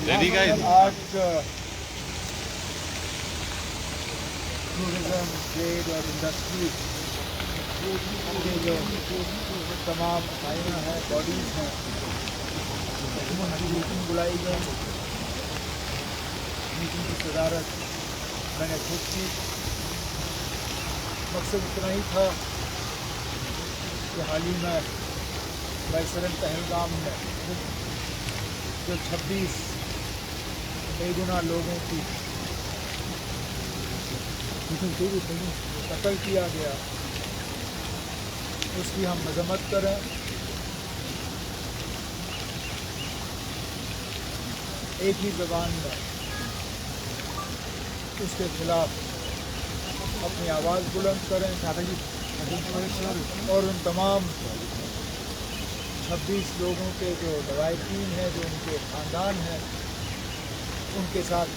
Ready, guys? Tourism, trade और industry के जो तमाम आइना हैं, बॉडीज़ हैं, उनकी मीटिंग बुलाई गई। मीटिंग की सदारत मैंने खुद की। मकसद इतना ही था कि हाल ही में बैसरन पहलगाम में जो 26 बेगुनाह लोगों की कत्ल किया गया, उसकी हम मजम्मत करें। एक ही ज़बान में उसके खिलाफ अपनी आवाज़ बुलंद करें और उन तमाम 26 लोगों के जो लवाहिकीन हैं, जो उनके ख़ानदान हैं, उनके साथ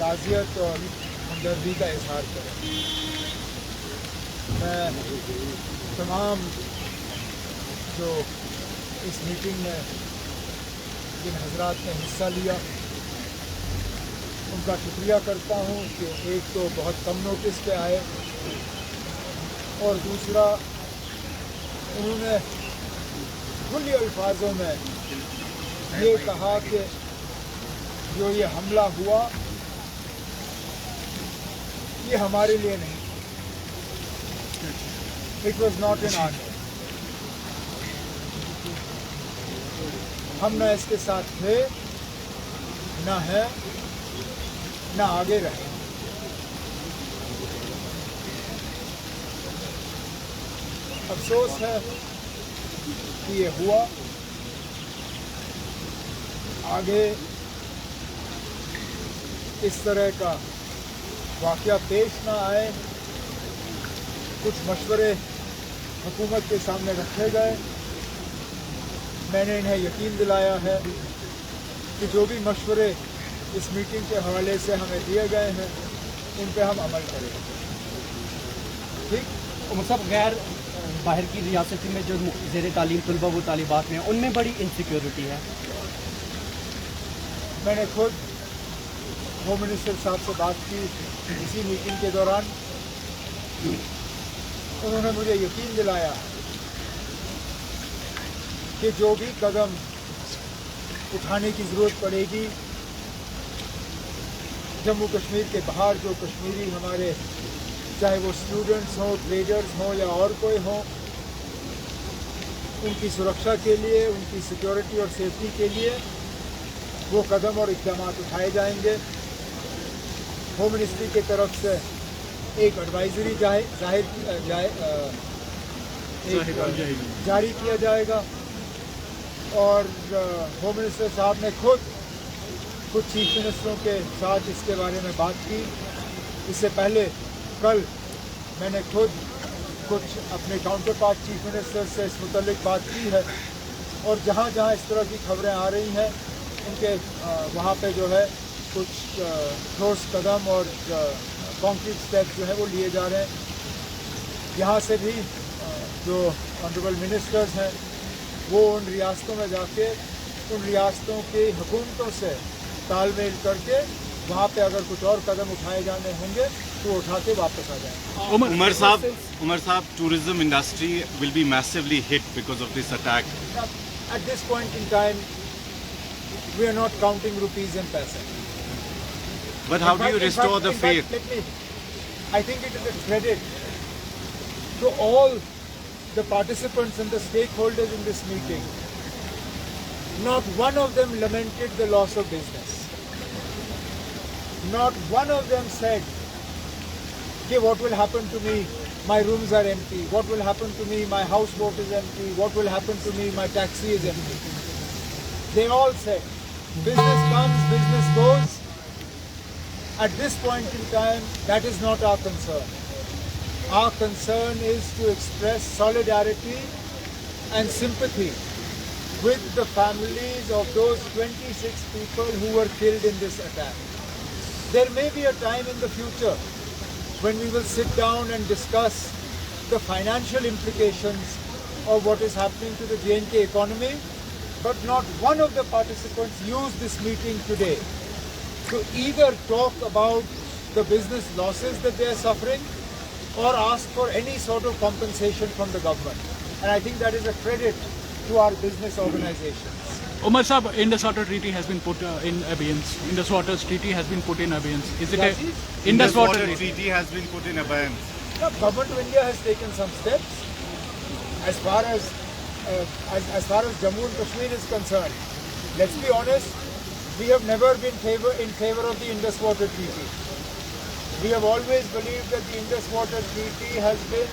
ताज़ियत और हमदर्दी का इजहार करें। मैं तमाम जो इस मीटिंग में जिन हजरात ने हिस्सा लिया, उनका शुक्रिया करता हूँ कि एक तो बहुत कम नोटिस पे आए और दूसरा उन्होंने खुली अल्फाजों में ये कहा कि जो ये हमला हुआ ये हमारे लिए नहीं, it was not an order. हम न इसके साथ थे, न है, न आगे रहे। अफसोस है कि ये हुआ। आगे इस तरह का वाक़या पेश ना आए। कुछ मशवरे हुकूमत के सामने रखे गए। मैंने इन्हें यकीन दिलाया है कि जो भी मशवरे इस मीटिंग के हवाले से हमें दिए गए हैं, उन पे हम अमल करेंगे। ठीक? उमर साहब, गैर बाहर की रियासती में जो ज़ेर तालीम तलबा व तालिबात में, उनमें बड़ी इनसिक्योरिटी है। मैंने खुद होम मिनिस्टर साहब से बात की इसी मीटिंग के दौरान। उन्होंने मुझे यकीन दिलाया कि जो भी कदम उठाने की ज़रूरत पड़ेगी, जम्मू कश्मीर के बाहर जो कश्मीरी हमारे, चाहे वो स्टूडेंट्स हों, ट्रेडर्स हों या और कोई हों, उनकी सुरक्षा के लिए, उनकी सिक्योरिटी और सेफ्टी के लिए वो कदम और इक़दाम उठाए जाएंगे। होम मिनिस्ट्री की तरफ से एक एडवाइजरी जारी किया जाएगा और होम मिनिस्टर साहब ने खुद कुछ चीफ मिनिस्टरों के साथ इसके बारे में बात की। इससे पहले कल मैंने खुद कुछ अपने काउंटर पार्ट चीफ मिनिस्टर से इस मुतल्लिक बात की है और जहाँ जहाँ इस तरह की खबरें आ रही हैं, उनके वहाँ पे जो है कुछ ठोस कदम और कॉन्क्रीट स्टेप्स जो है वो लिए जा रहे हैं। यहाँ से भी जो ऑनरेबल मिनिस्टर्स हैं वो उन रियासतों में जाके उन रियासतों की हुकूमतों से तालमेल करके वहाँ पे अगर कुछ और कदम उठाए जाने होंगे तो उठा के वापस आ जाएंगे। Umar Saab, tourism industry will be massively hit because of this attack. At this point in time, we are not counting rupees and paisa. But how do you restore the faith? I think it is a credit to all the participants and the stakeholders in this meeting. Not one of them lamented the loss of business. Not one of them said, "Okay, what will happen to me? My rooms are empty. What will happen to me? My houseboat is empty. What will happen to me? My taxi is empty." They all said, business comes, business goes. At this point in time, that is not our concern. Our concern is to express solidarity and sympathy with the families of those 26 people who were killed in this attack. There may be a time in the future when we will sit down and discuss the financial implications of what is happening to the J&K economy, but not one of the participants used this meeting today to either talk about the business losses that they are suffering or ask for any sort of compensation from the government. And I think that is a credit to our business organizations. Umar Sahab, Indus Water Treaty has been put in abeyance. Indus Water Treaty has been put in abeyance. Is it a Indus Water Treaty has been put in abeyance. The government of India has taken some steps as far as Jammu and Kashmir is concerned. Let's be honest, we have never been in favor of the Indus Water Treaty. We have always believed that the Indus Water Treaty has been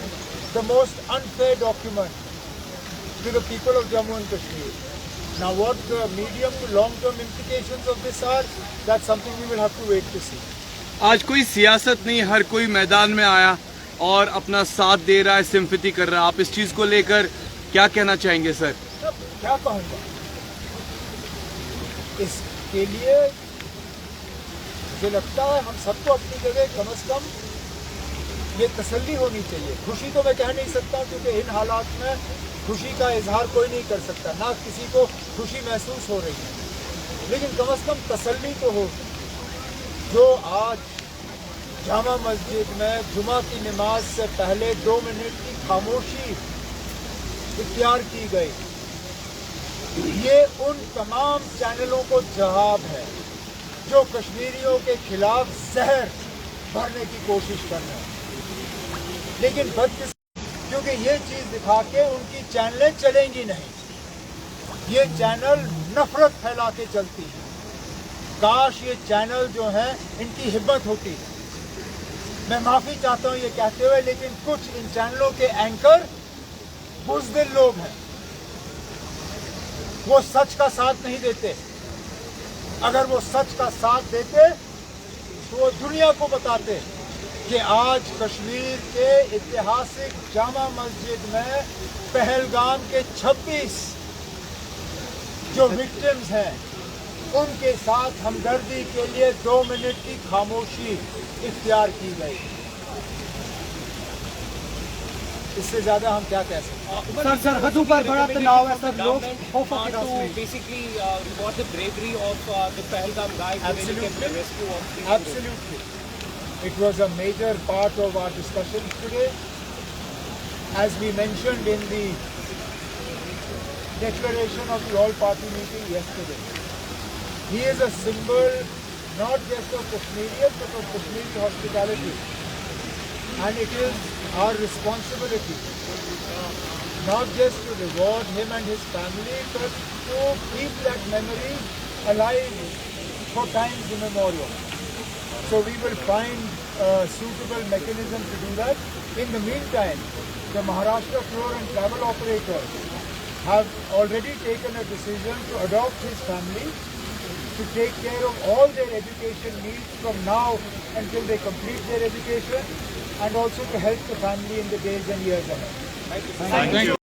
the most unfair document to the people of Jammu and Kashmir. Now what the medium to long-term implications of this are, that's something we will have to wait to see. आज कोई सियासत नहीं, हर कोई मैदान में आया और अपना साथ दे रहा है, सिंपैथी कर रहा है. आप इस चीज को लेकर क्या कहना चाहेंगे सर? क्या कहूँगा, इसके लिए मुझे लगता है हम सबको अपनी जगह कम से कम ये तसल्ली होनी चाहिए. खुशी तो मैं कह नहीं सकता क्योंकि इन हालात में खुशी का इजहार कोई नहीं कर सकता, ना किसी को खुशी महसूस हो रही है, लेकिन कम से कम तसल्ली तो हो. जो आज जामा मस्जिद में जुमा की नमाज से पहले 2 मिनट की खामोशी इख्तियार की गई, ये उन तमाम चैनलों को जवाब है जो कश्मीरियों के खिलाफ जहर भरने की कोशिश कर रहे हैं. लेकिन क्योंकि ये चीज़ दिखा के उनकी चैनलें चलेंगी नहीं, ये चैनल नफरत फैला के चलती है. काश ये चैनल जो हैं इनकी हिम्मत होती. मैं माफ़ी चाहता हूँ ये कहते हुए, लेकिन कुछ इन चैनलों के एंकर बुज़दिल लोग हैं, वो सच का साथ नहीं देते. अगर वो सच का साथ देते तो वो दुनिया को बताते कि आज कश्मीर के ऐतिहासिक जामा मस्जिद में पहलगाम के 26 जो विक्टिम्स हैं उनके साथ हमदर्दी के लिए 2 मिनट की खामोशी इख्तियार की गई. इससे ज्यादा हम क्या कह सकते हैं? सर सरहदों पर बड़ा तनाव है सर, लोग खौफ to में. basically reward the bravery of the Pahalgam guys who really came to the rescue of the Absolutely. It was a major part of our discussion today. As we mentioned in the declaration of the all-party meeting yesterday, he is a symbol not just of Kashmirians but of Kashmiri hospitality. And it is our responsibility not just to reward him and his family, but to keep that memory alive for times immemorial. So we will find a suitable mechanism to do that. In the meantime, the Maharashtra Tour and Travel operators have already taken a decision to adopt his family, to take care of all their education needs from now until they complete their education, and also to help the family in the days and years ahead. Thank you.